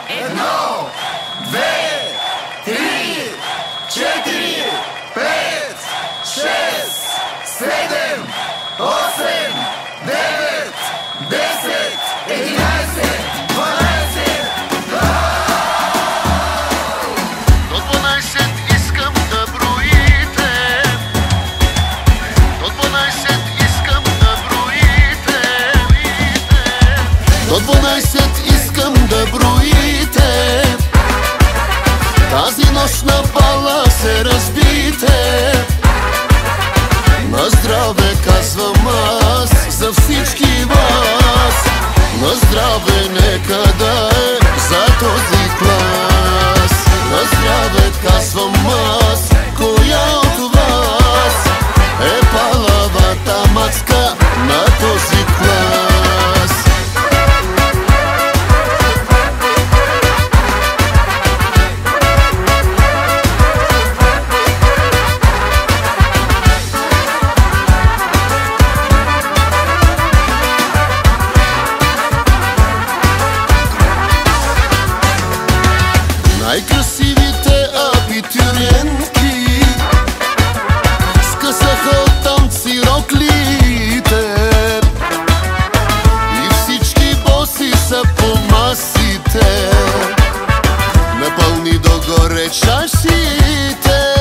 Едно, две, три, четири, пет, шест, седем, осем, девет, десет, 11, 12. До 12 искам да броите. До 12 искам да броите. До 12 искам да броите. Тази нощ на бала се разбите. На здраве казвам аз за всички вас. На здраве нека да е за този клас. На здраве казвам аз, коя от вас е палавата мацка на този клас? Най-красивите абитуриентки скъсаха от танци роклите и всички боси са по масите. Напълни догоре чашите,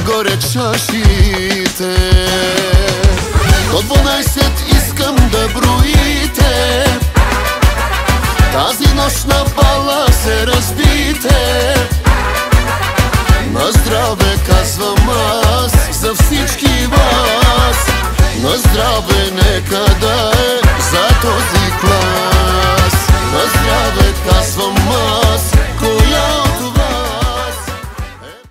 горе чашите. До 12 искам да броите. Тази нощ на бала се разбите. На здраве казвам аз за всички вас. На здраве нека да е за този клас.